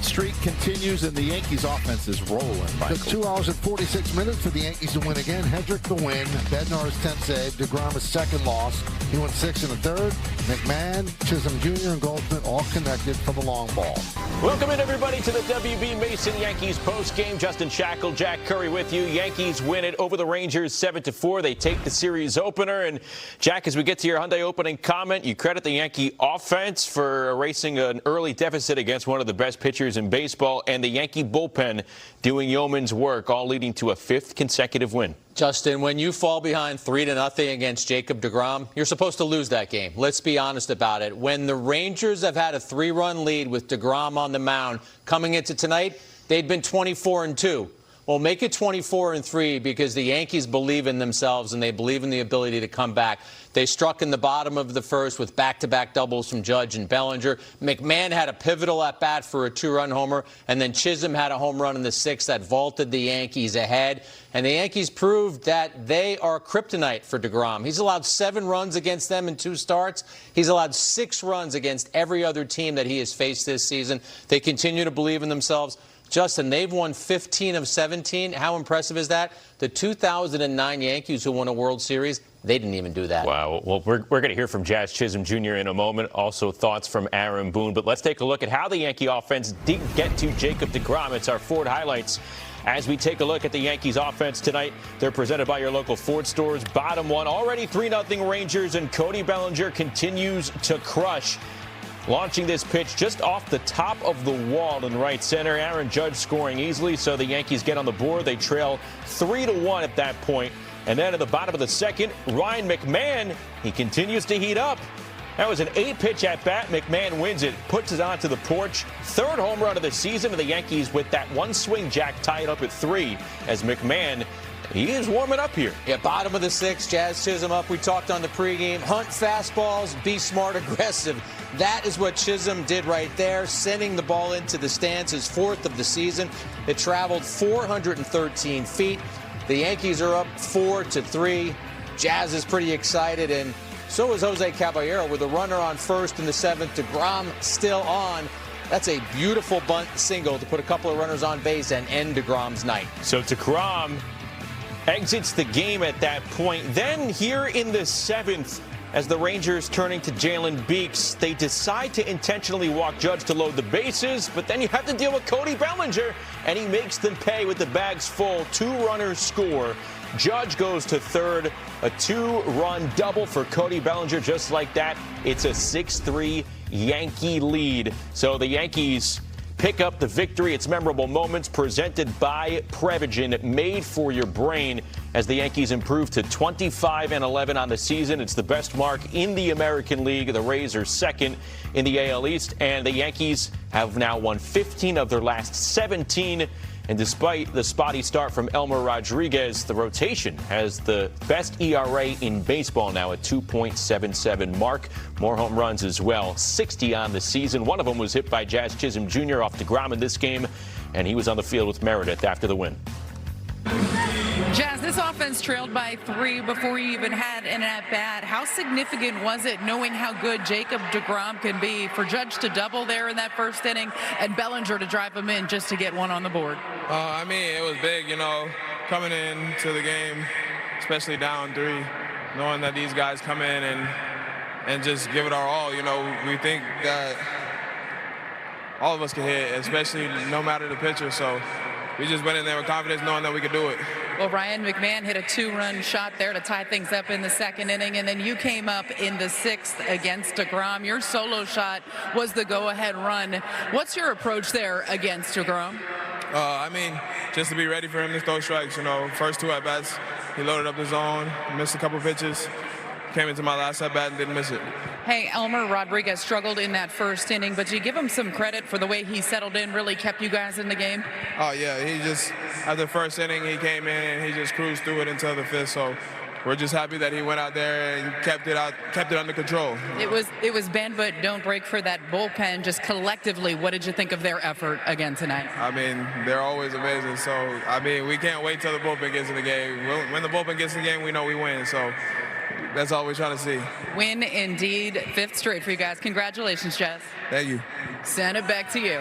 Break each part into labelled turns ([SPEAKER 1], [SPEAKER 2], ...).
[SPEAKER 1] streak continues, and the Yankees offense is rolling.
[SPEAKER 2] Took 2 hours and 46 minutes for the Yankees to win again. Hedrick the win. Bednar's 10th save. deGrom his second loss. He went 6 in the third. McMahon, Chisholm Jr., and Goldschmidt all connected for the long ball.
[SPEAKER 3] Welcome in, everybody, to the W.B. Mason Yankees postgame. Justin Shackle, Jack Curry with you. Yankees win it over the Rangers 7-4. They take the series opener. And, Jack, as we get to your Hyundai opening comment, you credit the Yankee offense for erasing an early deficit against one of the best pitchers in baseball, and the Yankee bullpen doing yeoman's work, all leading to a 5th consecutive win.
[SPEAKER 4] Justin, when you fall behind 3-0 against Jacob deGrom, you're supposed to lose that game. Let's be honest about it. When the Rangers have had a 3-run lead with deGrom on the mound coming into tonight, they'd been 24-2. Well, make it 24-3 because the Yankees believe in themselves and they believe in the ability to come back. They struck in the bottom of the first with back-to-back doubles from Judge and Bellinger. McMahon had a pivotal at-bat for a 2-run homer, and then Chisholm had a home run in the 6th that vaulted the Yankees ahead. And the Yankees proved that they are kryptonite for deGrom. He's allowed 7 runs against them in 2 starts. He's allowed 6 runs against every other team that he has faced this season. They continue to believe in themselves. Justin, they've won 15 of 17. How impressive is that? The 2009 Yankees who won a World Series, they didn't even do that.
[SPEAKER 3] Wow. Well, we're going to hear from Jazz Chisholm Jr. in a moment. Also thoughts from Aaron Boone. But let's take a look at how the Yankee offense did get to Jacob deGrom. It's our Ford highlights. As we take a look at the Yankees offense tonight, they're presented by your local Ford stores. Bottom one, already 3-0 Rangers, and Cody Bellinger continues to crush. Launching this pitch just off the top of the wall in right center. Aaron Judge scoring easily, so the Yankees get on the board. They trail 3-1 at that point. And then at the bottom of the second, Ryan McMahon, he continues to heat up. That was an 8-pitch at-bat. McMahon wins it, puts it onto the porch. 3rd home run of the season, and the Yankees with that one swing jack tied up at 3 as McMahon, he is warming up here.
[SPEAKER 4] Yeah, bottom of the 6th, Jazz Chisholm up. We talked on the pregame. Hunt fastballs, be smart, aggressive. That is what Chisholm did right there, sending the ball into the stands, his 4th of the season. It traveled 413 feet. The Yankees are up 4-3. Jazz is pretty excited, and so is Jose Caballero with a runner on first in the 7th. deGrom still on. That's a beautiful bunt single to put a couple of runners on base and end deGrom's night.
[SPEAKER 3] So deGrom exits the game at that point. Then here in the 7th, as the Rangers turning to Jalen Beeks, they decide to intentionally walk Judge to load the bases, but then you have to deal with Cody Bellinger, and he makes them pay with the bags full. 2 runners score. Judge goes to 3rd. A 2-run double for Cody Bellinger. Just like that, it's a 6-3 Yankee lead. So the Yankees pick up the victory. It's memorable moments presented by Prevagen, made for your brain, as the Yankees improve to 25-11 on the season. It's the best mark in the American League. The Rays are 2nd in the AL East, and the Yankees have now won 15 of their last 17. And despite the spotty start from Elmer Rodríguez, the rotation has the best ERA in baseball now at 2.77 mark. More home runs as well, 60 on the season. One of them was hit by Jazz Chisholm Jr. off deGrom in this game, and he was on the field with Meredith after the win.
[SPEAKER 5] Jazz, this offense trailed by 3 before you even had an at-bat. How significant was it knowing how good Jacob deGrom can be for Judge to double there in that 1st inning and Bellinger to drive him in just to get 1 on the board?
[SPEAKER 6] I mean, it was big, you know, coming into the game, especially down 3, knowing that these guys come in and just give it our all. You know, we think that all of us can hit, especially no matter the pitcher. So we just went in there with confidence, knowing that we could do it.
[SPEAKER 5] Well, Ryan McMahon hit a 2-run shot there to tie things up in the 2nd inning, and then you came up in the 6th against deGrom. Your solo shot was the go-ahead run. What's your approach there against deGrom?
[SPEAKER 6] I mean, just to be ready for him to throw strikes. You know, first 2 at-bats, he loaded up the zone, missed a couple pitches, came into my last at-bat and didn't miss it.
[SPEAKER 5] Hey, Elmer Rodríguez struggled in that 1st inning, but you give him some credit for the way he settled in, really kept you guys in the game?
[SPEAKER 6] Oh, yeah, he just, after the 1st inning, he came in and he just cruised through it until the 5th. So we're just happy that he went out there and kept it under control.
[SPEAKER 5] It was bend but don't break for that bullpen. Just collectively, what did you think of their effort again tonight?
[SPEAKER 6] I mean, they're always amazing. So, I mean, we can't wait till the bullpen gets in the game. When the bullpen gets in the game, we know we win. So that's all we're trying to see.
[SPEAKER 5] Win indeed. 5th straight for you guys. Congratulations, Jazz.
[SPEAKER 6] Thank you.
[SPEAKER 5] Send it back to you.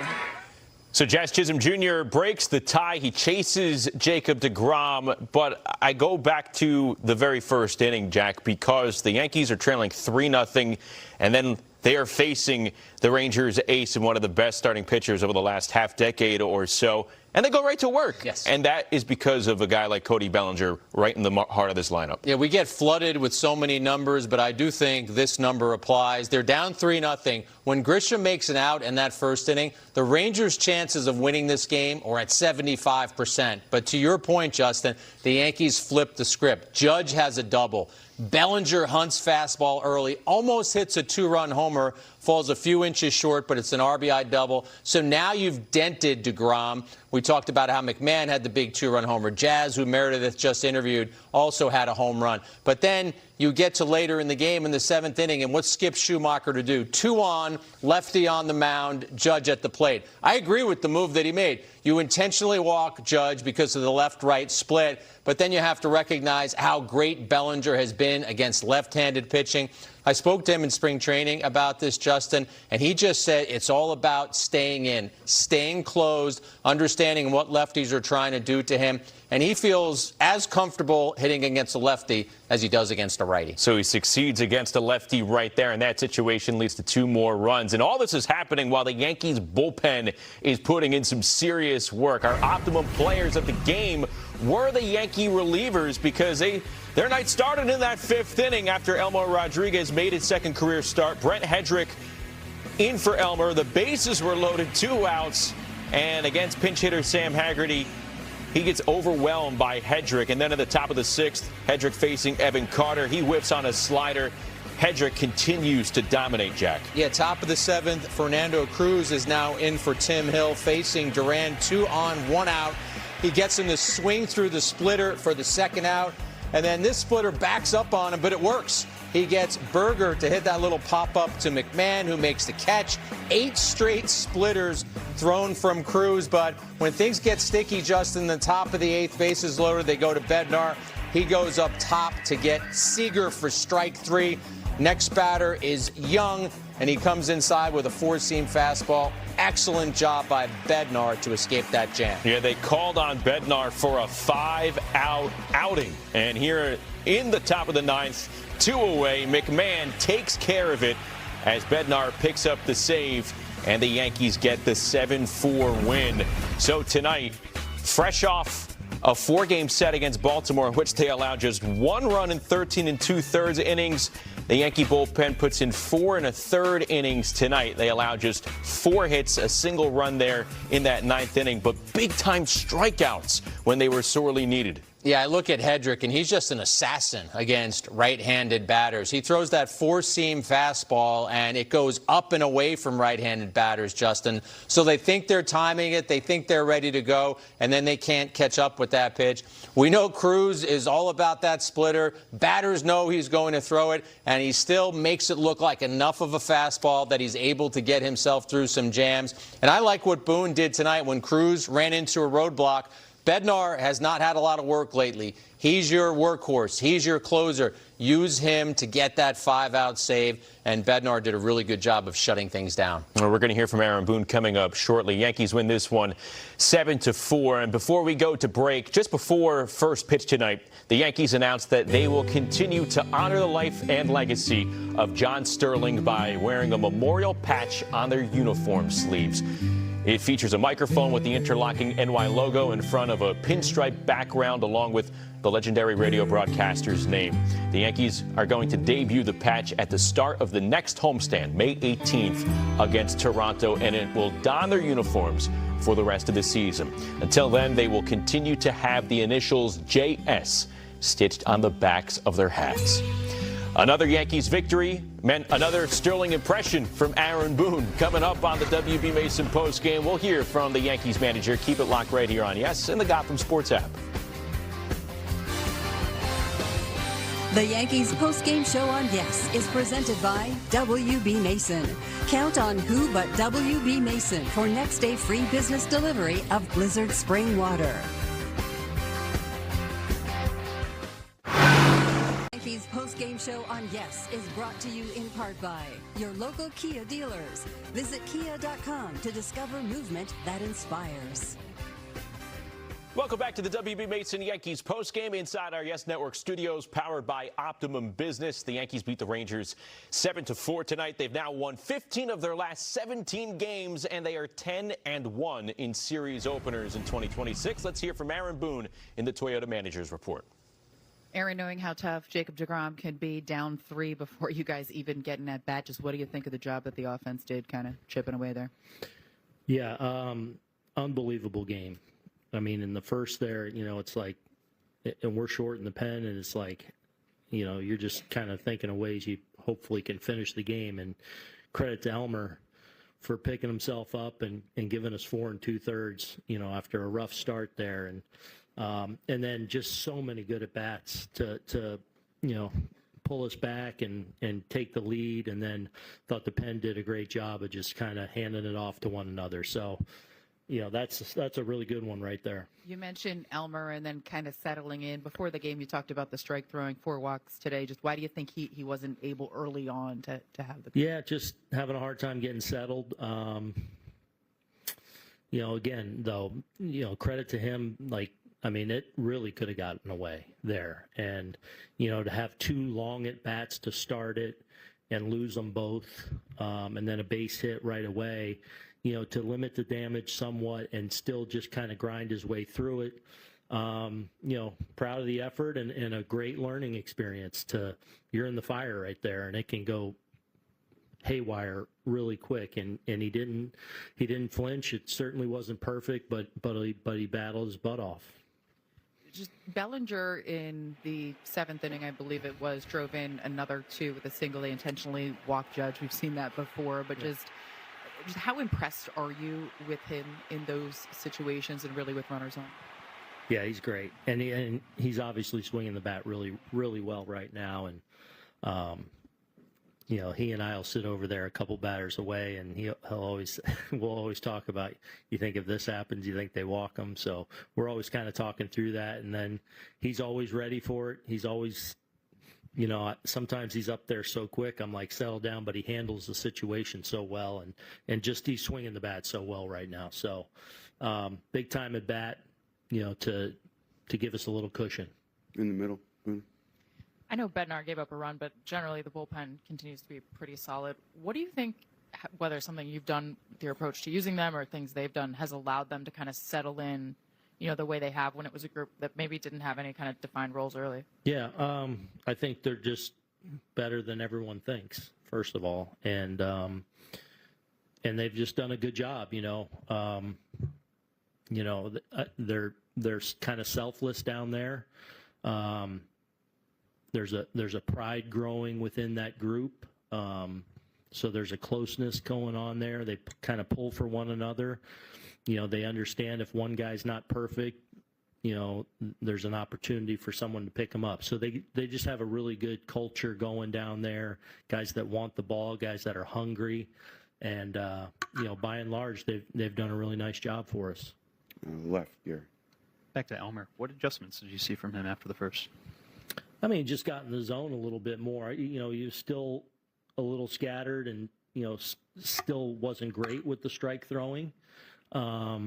[SPEAKER 3] So Jazz Chisholm Jr. breaks the tie. He chases Jacob deGrom. But I go back to the very first inning, Jack, because the Yankees are trailing 3-0, and then they are facing the Rangers ace and one of the best starting pitchers over the last half decade or so. And they go right to work.
[SPEAKER 4] Yes.
[SPEAKER 3] And that is because of a guy like Cody Bellinger right in the heart of this lineup.
[SPEAKER 4] Yeah, we get flooded with so many numbers, but I do think this number applies. They're down 3-0. When Grisham makes an out in that first inning, the Rangers' chances of winning this game are at 75%. But to your point, Justin, the Yankees flipped the script. Judge has a double. Bellinger hunts fastball early, almost hits a 2-run homer, falls a few inches short, but it's an RBI double. So now you've dented deGrom. We talked about how McMahon had the big 2-run homer. Jazz, who Meredith just interviewed, also had a home run. But then you get to later in the game in the 7th inning, and what's Skip Schumacher to do? 2 on, lefty on the mound, Judge at the plate. I agree with the move that he made. You intentionally walk Judge because of the left-right split, but then you have to recognize how great Bellinger has been against left-handed pitching. I spoke to him in spring training about this, Justin, and he just said it's all about staying in, staying closed, understanding what lefties are trying to do to him, and he feels as comfortable hitting against a lefty as he does against a righty.
[SPEAKER 3] So he succeeds against a lefty right there, and that situation leads to 2 more runs. And all this is happening while the Yankees bullpen is putting in some serious work. Our optimum players of the game were the Yankee relievers because their night started in that 5th inning after Elmer Rodríguez made his 2nd career start. Brent Hedrick in for Elmer. The bases were loaded, 2 outs, and against pinch hitter Sam Haggerty, he gets overwhelmed by Hedrick. And then at the top of the 6th, Hedrick facing Evan Carter. He whiffs on a slider. Hedrick continues to dominate, Jack.
[SPEAKER 4] Yeah, top of the 7th, Fernando Cruz is now in for Tim Hill facing Duran. 2 on, 1 out. He gets him to swing through the splitter for the 2nd out. And then this splitter backs up on him, but it works. He gets Berger to hit that little pop-up to McMahon, who makes the catch. 8 straight splitters thrown from Cruz. But when things get sticky, just in the top of the 8th, bases loaded, they go to Bednar. He goes up top to get Seager for strike 3. Next batter is Young, and he comes inside with a 4-seam fastball. Excellent job by Bednar to escape that jam.
[SPEAKER 3] Yeah, they called on Bednar for a 5-out outing. And here in the top of the 9th, 2 away, McMahon takes care of it as Bednar picks up the save, and the Yankees get the 7-4 win. So tonight, fresh off a 4-game set against Baltimore in which they allowed just 1 run in 13 2/3 innings. The Yankee bullpen puts in 4 1/3 innings tonight. They allow just 4 hits, a single run there in that 9th inning, but big-time strikeouts when they were sorely needed.
[SPEAKER 4] Yeah, I look at Hedrick, and he's just an assassin against right-handed batters. He throws that 4-seam fastball, and it goes up and away from right-handed batters, Justin. So they think they're timing it, they think they're ready to go, and then they can't catch up with that pitch. We know Cruz is all about that splitter. Batters know he's going to throw it, and he still makes it look like enough of a fastball that he's able to get himself through some jams. And I like what Boone did tonight when Cruz ran into a roadblock. Bednar has not had a lot of work lately. He's your workhorse. He's your closer. Use him to get that 5-out save, and Bednar did a really good job of shutting things down.
[SPEAKER 3] Well, we're going to hear from Aaron Boone coming up shortly. Yankees win this one 7-4. And before we go to break, just before first pitch tonight, the Yankees announced that they will continue to honor the life and legacy of John Sterling by wearing a memorial patch on their uniform sleeves. It features a microphone with the interlocking NY logo in front of a pinstripe background along with the legendary radio broadcaster's name. The Yankees are going to debut the patch at the start of the next homestand, May 18th, against Toronto, and it will don their uniforms for the rest of the season. Until then, they will continue to have the initials JS stitched on the backs of their hats. Another Yankees victory meant another Sterling impression from Aaron Boone. Coming up on the WB Mason postgame, we'll hear from the Yankees manager. Keep it locked right here on Yes and the Gotham Sports app.
[SPEAKER 7] The Yankees postgame show on Yes is presented by WB Mason. Count on who but WB Mason for next day free business delivery of Blizzard spring water. Yankees postgame post-game show on Yes is brought to you in part by your local Kia dealers. Visit kia.com to discover movement that inspires.
[SPEAKER 3] Welcome back to the WB Mason Yankees postgame inside our Yes Network studios, powered by Optimum Business. The Yankees beat the Rangers 7-4 tonight. They've now won 15 of their last 17 games, and they are 10-1 in series openers in 2026. Let's hear from Aaron Boone in the Toyota Managers Report.
[SPEAKER 5] Aaron, knowing how tough Jacob deGrom can be down 3 before you guys even get in at bat, just what do you think of the job that the offense did, kind of chipping away there?
[SPEAKER 8] Yeah, unbelievable game. I mean, in the first there, it's like, and we're short in the pen, and it's like, you're just kind of thinking of ways you hopefully can finish the game. And credit to Elmer for picking himself up and giving us 4 2/3, after a rough start there. And then just so many good at-bats to pull us back and take the lead. And then thought the pen did a great job of just kind of handing it off to one another. So, that's a really good one right there.
[SPEAKER 5] You mentioned Elmer and then kind of settling in. Before the game, you talked about the strike throwing, 4 walks today. Just why do you think he wasn't able early on to have the...
[SPEAKER 8] Yeah, just having a hard time getting settled. Again, though, credit to him. It really could have gotten away there. And, to have 2 long at-bats to start it and lose them both, and then a base hit right away, to limit the damage somewhat and still just kind of grind his way through it. Proud of the effort and a great learning experience. You're in the fire right there, and it can go haywire really quick. And he didn't flinch. It certainly wasn't perfect, but he battled his butt off.
[SPEAKER 5] Just Bellinger in the 7th inning, I believe it was, drove in another 2 with a single. They intentionally walked Judge. We've seen that before, but just how impressed are you with him in those situations and really with runners on?
[SPEAKER 8] Yeah, he's great, and he's obviously swinging the bat really, really well right now. And he and I'll sit over there a couple batters away, and we'll always talk about, you think if this happens, you think they walk him. So we're always kind of talking through that, and then he's always ready for it. He's always, sometimes he's up there so quick, I'm like, settle down, but he handles the situation so well, and just he's swinging the bat so well right now. So big time at bat, to give us a little cushion.
[SPEAKER 9] In the middle, Boone.
[SPEAKER 10] I know Bednar gave up a run, but generally the bullpen continues to be pretty solid. What do you think, whether something you've done with your approach to using them or things they've done, has allowed them to kind of settle in, the way they have when it was a group that maybe didn't have any kind of defined roles early?
[SPEAKER 8] Yeah, I think they're just better than everyone thinks, first of all. And they've just done a good job, they're kind of selfless down there. There's a pride growing within that group. So there's a closeness going on there. They kind of pull for one another. They understand if one guy's not perfect, there's an opportunity for someone to pick them up. So they just have a really good culture going down there. Guys that want the ball, guys that are hungry, and by and large, they've done a really nice job for us.
[SPEAKER 9] Left, Gary.
[SPEAKER 11] Back to Elmer. What adjustments did you see from him after the first?
[SPEAKER 8] I mean, just got in the zone a little bit more. He was still a little scattered and, still wasn't great with the strike throwing. But,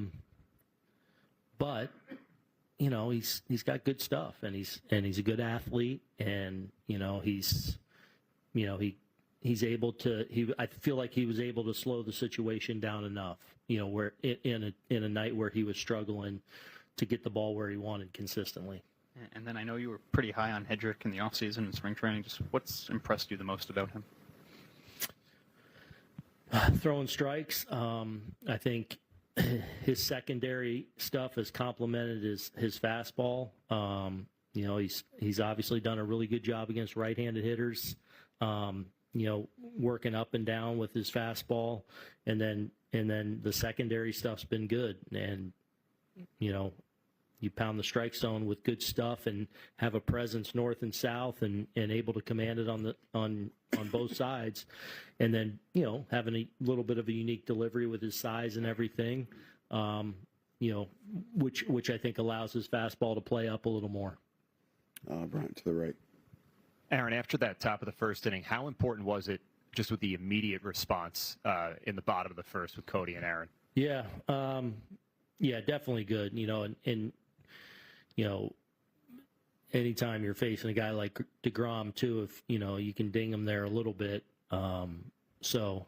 [SPEAKER 8] he's got good stuff, and he's a good athlete, and, he's able to, I feel like he was able to slow the situation down enough, where in a night where he was struggling to get the ball where he wanted consistently.
[SPEAKER 11] And then I know you were pretty high on Hedrick in the offseason and spring training. Just what's impressed you the most about him?
[SPEAKER 8] Throwing strikes. I think his secondary stuff has complemented his fastball. He's obviously done a really good job against right-handed hitters. Working up and down with his fastball, and then the secondary stuff's been good. And you pound the strike zone with good stuff and have a presence north and south and able to command it on both sides. And then, having a little bit of a unique delivery with his size and everything, which I think allows his fastball to play up a little more.
[SPEAKER 9] Brian, to the right.
[SPEAKER 12] Aaron, after that top of the first inning, how important was it just with the immediate response in the bottom of the first with Cody and Aaron?
[SPEAKER 8] Yeah, yeah, definitely good. And anytime you're facing a guy like deGrom too, if you can ding him there a little bit. So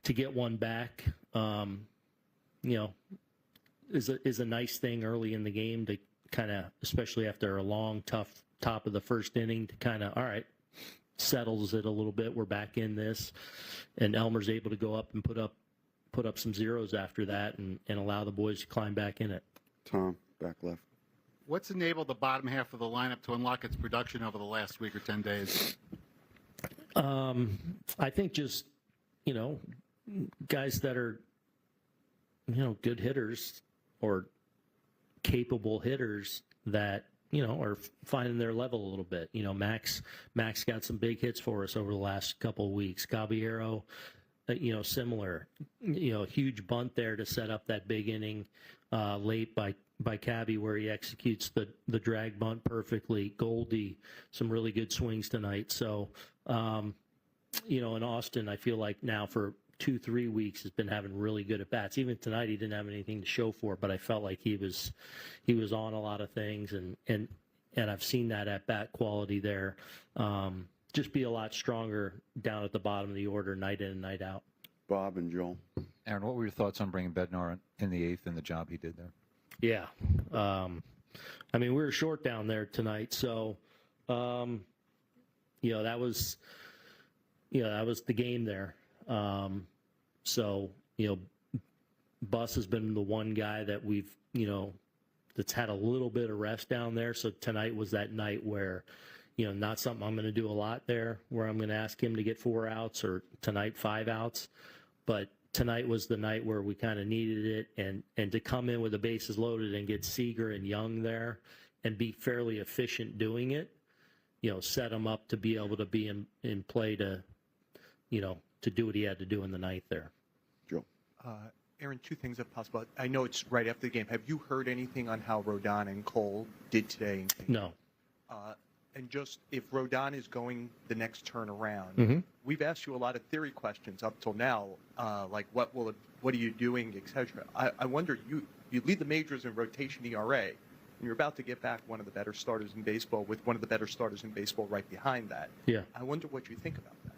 [SPEAKER 8] to get one back, is a nice thing early in the game to kind of, especially after a long, tough top of the first inning, to kind of, all right, settles it a little bit. We're back in this, and Elmer's able to go up and put up some zeros after that, and allow the boys to climb back in it.
[SPEAKER 9] Tom, back left.
[SPEAKER 13] What's enabled the bottom half of the lineup to unlock its production over the last week or 10 days?
[SPEAKER 8] I think just, guys that are, good hitters or capable hitters that, are finding their level a little bit. Max got some big hits for us over the last couple of weeks. Caballero, similar, huge bunt there to set up that big inning late by Cabby, where he executes the drag bunt perfectly. Goldie, some really good swings tonight. So, in Austin, I feel like now for 2-3 weeks has been having really good at bats. Even tonight, he didn't have anything to show for it, but I felt like he was on a lot of things, and I've seen that at bat quality there. Just be a lot stronger down at the bottom of the order, night in and night out.
[SPEAKER 9] Bob and Joel.
[SPEAKER 14] Aaron, what were your thoughts on bringing Bednar in the eighth and the job he did there?
[SPEAKER 8] Yeah. We were short down there tonight, so, that was the game there. So, Bus has been the one guy that we've, that's had a little bit of rest down there. So tonight was that night where, not something I'm going to do a lot there, where I'm going to ask him to get 4 outs, or tonight 5 outs. But tonight was the night where we kind of needed it, and to come in with the bases loaded and get Seager and Young there and be fairly efficient doing it, set him up to be able to be in play to do what he had to do in the ninth there.
[SPEAKER 9] Joe.
[SPEAKER 15] Aaron, 2 things if possible. I know it's right after the game. Have you heard anything on how Rodon and Cole did today?
[SPEAKER 8] No.
[SPEAKER 15] And just if Rodon is going the next turn around, we've asked you a lot of theory questions up till now, like what are you doing, etc. I wonder, you lead the majors in rotation ERA, and you're about to get back one of the better starters in baseball with one of the better starters in baseball right behind that.
[SPEAKER 8] Yeah.
[SPEAKER 15] I wonder what you think about that.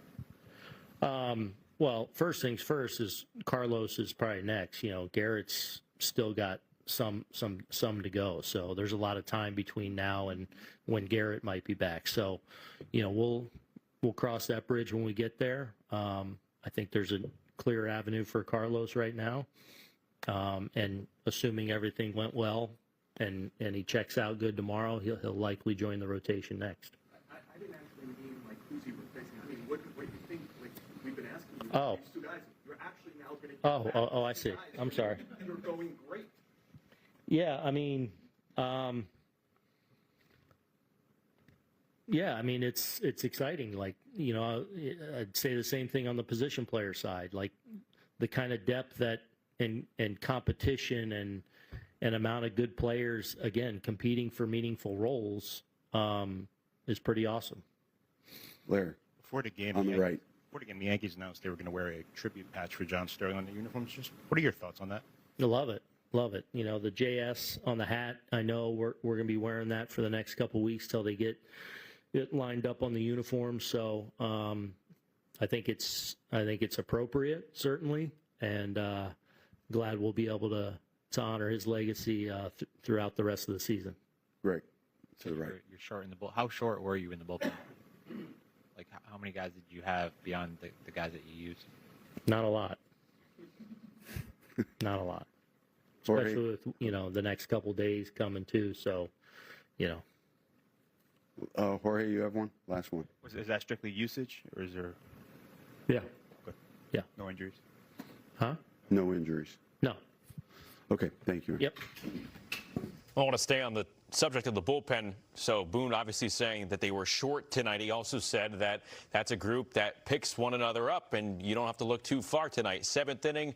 [SPEAKER 8] Well, first things first is Carlos is probably next. Garrett's still got some to go. So there's a lot of time between now and when Garrett might be back. So, we'll cross that bridge when we get there. I think there's a clear avenue for Carlos right now. And assuming everything went well and he checks out good tomorrow, he'll likely join the rotation next.
[SPEAKER 15] I didn't actually mean like who's he replacing. I mean, what do you think? Like we've been asking you.
[SPEAKER 8] Oh.
[SPEAKER 15] These 2 guys, you're actually now going to.
[SPEAKER 8] Oh, I see. I'm sorry.
[SPEAKER 15] And they're going great.
[SPEAKER 8] Yeah, it's exciting. Like, I'd say the same thing on the position player side. Like, the kind of depth that and competition and amount of good players, again, competing for meaningful roles, is pretty awesome.
[SPEAKER 9] Blair.
[SPEAKER 11] Before the game,
[SPEAKER 9] on the right.
[SPEAKER 11] Before the game, the Yankees announced they were going to wear a tribute patch for John Sterling on the uniforms. Just what are your thoughts on that?
[SPEAKER 8] I love it. Love it. The JS on the hat, I know we're going to be wearing that for the next couple of weeks till they get it lined up on the uniform. So I think it's appropriate, certainly, and glad we'll be able to honor his legacy throughout the rest of the season.
[SPEAKER 9] Right. To the right.
[SPEAKER 4] You're short in the bull. How short were you in the bullpen? Like, how many guys did you have beyond the guys that you used?
[SPEAKER 8] Not a lot. Not a lot. Especially with, the next couple days coming too. So,
[SPEAKER 9] Jorge, you have one? Last one.
[SPEAKER 11] Is that strictly usage, or is there?
[SPEAKER 8] Yeah.
[SPEAKER 11] Okay.
[SPEAKER 8] Yeah.
[SPEAKER 11] No injuries?
[SPEAKER 8] Huh?
[SPEAKER 9] No injuries.
[SPEAKER 8] No.
[SPEAKER 9] Okay, thank you.
[SPEAKER 8] Yep.
[SPEAKER 3] I want to stay on the subject of the bullpen. So Boone obviously saying that they were short tonight. He also said that that's a group that picks one another up, and you don't have to look too far tonight. 7th inning,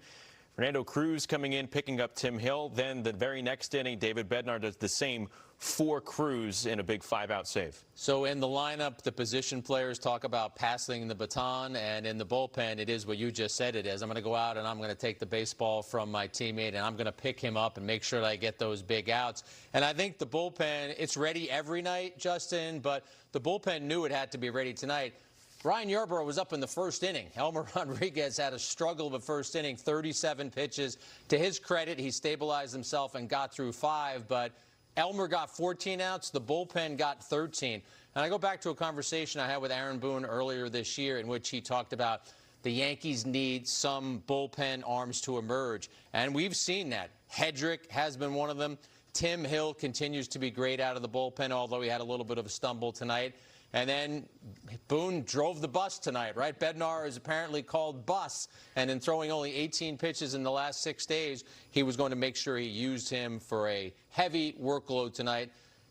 [SPEAKER 3] Fernando Cruz coming in, picking up Tim Hill. Then the very next inning, David Bednar does the same for Cruz in a big 5-out save.
[SPEAKER 4] So in the lineup, the position players talk about passing the baton, and in the bullpen, it is what you just said it is. I'm going to go out and I'm going to take the baseball from my teammate, and I'm going to pick him up and make sure that I get those big outs. And I think the bullpen, it's ready every night, Justin, but the bullpen knew it had to be ready tonight. Ryan Yarbrough was up in the first inning. Elmer Rodríguez had a struggle of the first inning, 37 pitches. To his credit, he stabilized himself and got through 5, but Elmer got 14 outs. The bullpen got 13. And I go back to a conversation I had with Aaron Boone earlier this year in which he talked about the Yankees need some bullpen arms to emerge. And we've seen that. Hedrick has been one of them. Tim Hill continues to be great out of the bullpen, although he had a little bit of a stumble tonight. And then Boone drove the bus tonight, right? Bednar is apparently called bus, and in throwing only 18 pitches in the last 6 days, he was going to make sure he used him for a heavy workload tonight,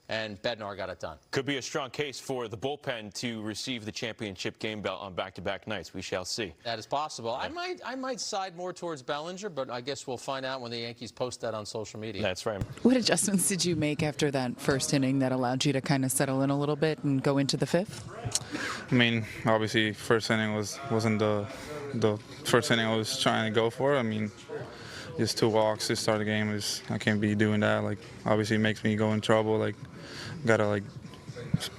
[SPEAKER 4] and Bednar got it done.
[SPEAKER 3] Could be a strong case for the bullpen to receive the championship game belt on back-to-back nights. We shall see.
[SPEAKER 4] That is possible. Yeah. I might side more towards Bellinger, but I guess we'll find out when the Yankees post that on social media.
[SPEAKER 3] That's right.
[SPEAKER 5] What adjustments did you make after that first inning that allowed you to kind of settle in a little bit and go into the 5th?
[SPEAKER 6] I mean, obviously, first inning wasn't the first inning I was trying to go for. I mean, just 2 walks to start the game I can't be doing that. Like, obviously, it makes me go in trouble. Like, gotta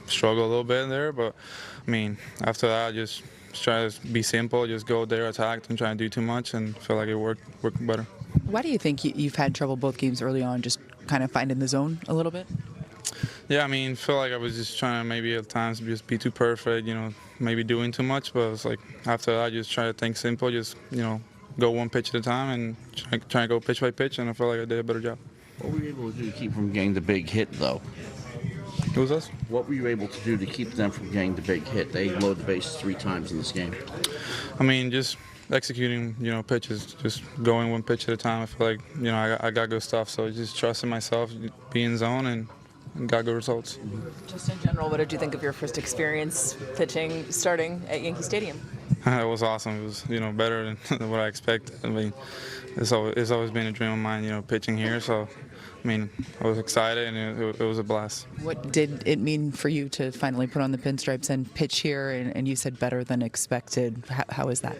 [SPEAKER 6] struggle a little bit there, but I mean, after that, just try to be simple, just go there, attack, and try to do too much, and feel like it worked better.
[SPEAKER 5] Why do you think you've had trouble both games early on, just kind of finding the zone a little bit?
[SPEAKER 6] Yeah, I mean, feel like I was just trying to maybe at times just be too perfect, maybe doing too much, but it's like after that, just try to think simple, just go one pitch at a time and try to go pitch by pitch, and I feel like I did a better job.
[SPEAKER 16] What were you able to do to keep from getting the big hit, though?
[SPEAKER 6] Who was us?
[SPEAKER 16] What were you able to do to keep them from getting the big hit? They loaded the bases 3 times in this game.
[SPEAKER 6] I mean, just executing, pitches, just going one pitch at a time. I feel like, I got good stuff, so just trusting myself, be in zone, and got good results.
[SPEAKER 17] Just in general, what did you think of your first experience pitching, starting at Yankee Stadium?
[SPEAKER 6] It was awesome. It was, better than what I expected. I mean, it's always been a dream of mine, pitching here, so I mean, I was excited, and it was a blast.
[SPEAKER 5] What did it mean for you to finally put on the pinstripes and pitch here? And you said better than expected. How is that?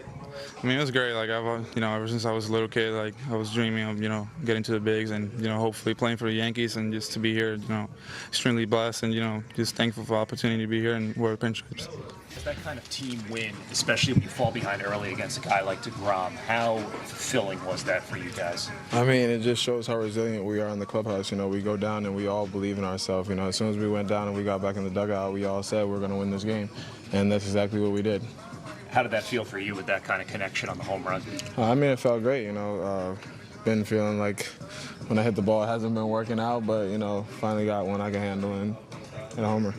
[SPEAKER 6] I mean, it was great. Like, ever since I was a little kid, like, I was dreaming of, getting to the bigs and, hopefully playing for the Yankees, and just to be here, extremely blessed, and, just thankful for the opportunity to be here and wear the pinstripes.
[SPEAKER 18] That kind of team win, especially when you fall behind early against a guy like deGrom, how fulfilling was that for you guys?
[SPEAKER 19] I mean, it just shows how resilient we are in the clubhouse. We go down and we all believe in ourselves. As soon as we went down and we got back in the dugout, we all said we're going to win this game, and that's exactly what we did.
[SPEAKER 18] How did that feel for you with that kind of connection on the home run?
[SPEAKER 19] I mean, it felt great. Been feeling like when I hit the ball, it hasn't been working out, but finally got one I can handle and a homer.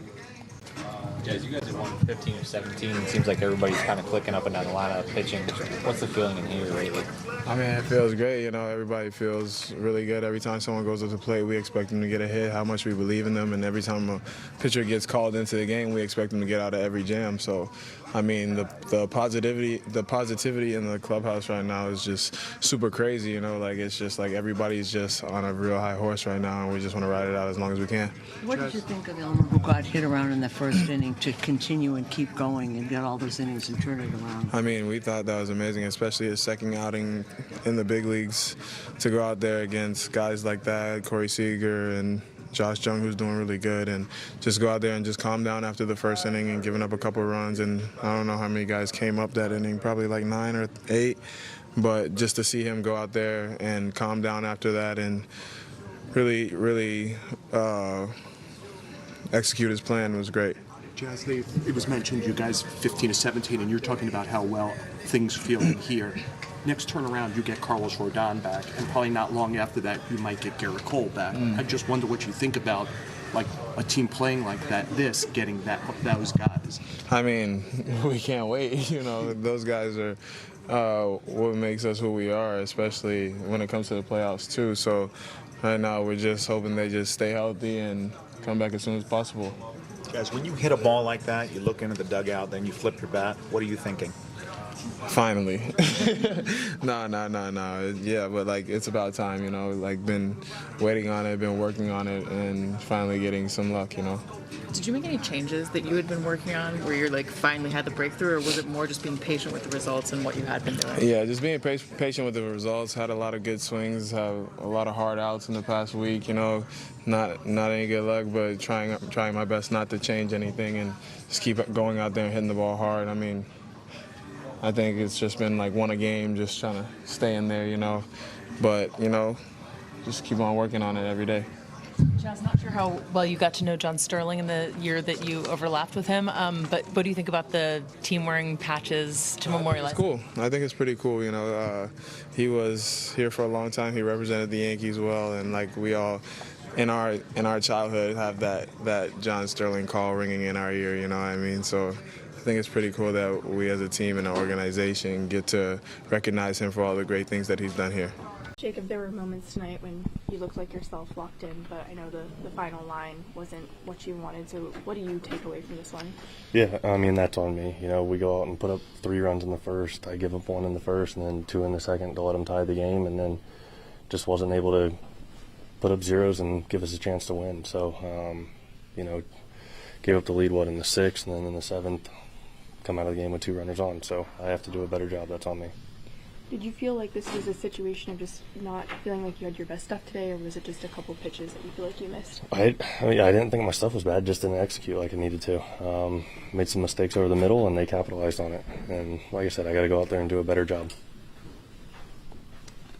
[SPEAKER 20] Jazz, you guys have won 15 or 17. It seems like everybody's kind of clicking up and down the lineup pitching. What's the feeling in here lately?
[SPEAKER 19] I mean, it feels great. Everybody feels really good. Every time someone goes up to plate, we expect them to get a hit, how much we believe in them. And every time a pitcher gets called into the game, we expect them to get out of every jam. So, I mean, the positivity in the clubhouse right now is just super crazy. It's just like everybody's just on a real high horse right now, and we just want to ride it out as long as we can.
[SPEAKER 21] What did you think of Elmer, who got hit around in the first inning, to continue and keep going and get all those innings and turn it around?
[SPEAKER 19] I mean, we thought that was amazing, especially his second outing in the big leagues, to go out there against guys like that, Corey Seager and Josh Jung, who's doing really good, and just go out there and just calm down after the first inning and giving up a couple of runs. And I don't know how many guys came up that inning, probably like 9 or 8, but just to see him go out there and calm down after that and really execute his plan was great.
[SPEAKER 15] Jazz, it was mentioned you guys 15 to 17, and you're talking about how well things feel in here. Next turnaround, you get Carlos Rodon back, and probably not long after that, you might get Garrett Cole back. I just wonder what you think about, like, a team playing like that, getting those guys.
[SPEAKER 19] I mean, we can't wait. Those guys are what makes us who we are, especially when it comes to the playoffs, too. So right now, we're just hoping they just stay healthy and come back as soon as possible.
[SPEAKER 22] Guys, when you hit a ball like that, you look into the dugout, then you flip your bat, what are you thinking?
[SPEAKER 19] Finally. No. Yeah, but like it's about time, you know. Like been waiting on it, been working on it, and finally getting some luck, you know.
[SPEAKER 5] Did you make any changes that you had been working on where you're like finally had the breakthrough, or was it more just being patient with the results and what you had been doing?
[SPEAKER 19] Yeah, just being patient with the results. Had a lot of good swings, have a lot of hard outs in the past week, you know. Not any good luck, but trying my best not to change anything and just keep going out there and hitting the ball hard. I mean, I think it's just been like one a game, just trying to stay in there, you know. But, you know, just keep on working on it every day.
[SPEAKER 17] Jazz, not sure how well you got to know John Sterling in the year that you overlapped with him, but what do you think about the team wearing patches to memorialize?
[SPEAKER 19] It's cool. I think it's pretty cool, you know. He was here for a long time. He represented the Yankees well, and like we all in our childhood have that John Sterling call ringing in our ear, you know what I mean? So I think it's pretty cool that we as a team and an organization get to recognize him for all the great things that he's done here.
[SPEAKER 1] Jacob, there were moments tonight when you looked like yourself locked in, but I know the final line wasn't what you wanted. So what do you take away from this one?
[SPEAKER 22] Yeah, I mean, that's on me. You know, we go out and put up 3 runs in the first. I give up 1 in the first and then 2 in the second to let them tie the game, and then just wasn't able to put up zeros and give us a chance to win. So, you know, gave up the lead, in the 6th, and then in the 7th, come out of the game with 2 runners on. So I have to do a better job. That's on me.
[SPEAKER 1] Did you feel like this was a situation of just not feeling like you had your best stuff today, or was it just a couple pitches that you feel like you missed?
[SPEAKER 22] I mean, I didn't think my stuff was bad, just didn't execute like I needed to. Made some mistakes over the middle, and they capitalized on it. And like I said, I got to go out there and do a better job.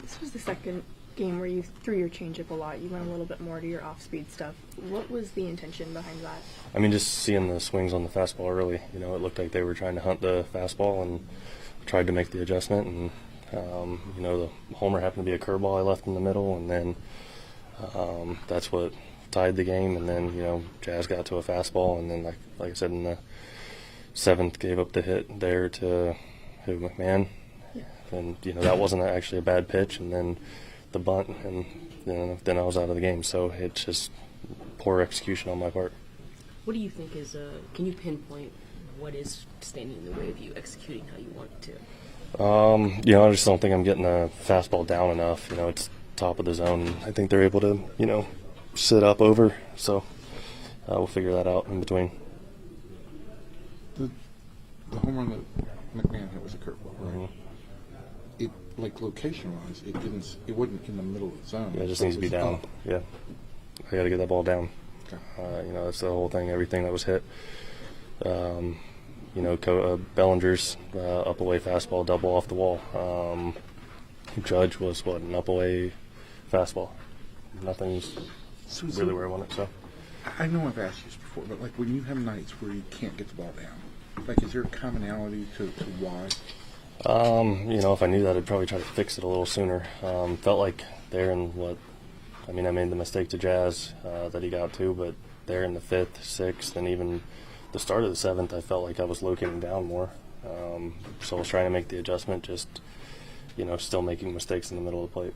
[SPEAKER 1] This was the second game where you threw your changeup a lot. You went a little bit more to your off-speed stuff. What was the intention behind that?
[SPEAKER 22] I mean, just seeing the swings on the fastball early. You know, it looked like they were trying to hunt the fastball, and tried to make the adjustment, and you know, the homer happened to be a curveball I left in the middle, and then that's what tied the game. And then, you know, Jazz got to a fastball, and then like I said, in the 7th, gave up the hit there to McMahon. Yeah. And, you know, that wasn't actually a bad pitch, and then the bunt, and you know, then I was out of the game. So it's just poor execution on my part.
[SPEAKER 23] What do you think is, can you pinpoint what is standing in the way of you executing how you want to?
[SPEAKER 22] You know, I just don't think I'm getting the fastball down enough. You know, it's top of the zone. I think they're able to, you know, sit up over. So we'll figure that out in between.
[SPEAKER 24] The home run that McMahon hit was a curveball, right? Mm-hmm. It, like location-wise, it wasn't in the middle of the zone.
[SPEAKER 22] Yeah, it just needs to be down. Up. Yeah, I got to get that ball down. Okay. You know, that's the whole thing. Everything that was hit. You know, Bellinger's up away fastball, double off the wall. Judge was an up away fastball. Nothing's really where I want it. So
[SPEAKER 24] I know I've asked you this before, but like when you have nights where you can't get the ball down, like is there a commonality to why?
[SPEAKER 22] You know, if I knew that, I'd probably try to fix it a little sooner. Felt like there in I made the mistake to Jazz that he got to, but there in the 5th, 6th, and even the start of the 7th, I felt like I was locating down more. So I was trying to make the adjustment, just, you know, still making mistakes in the middle of the plate.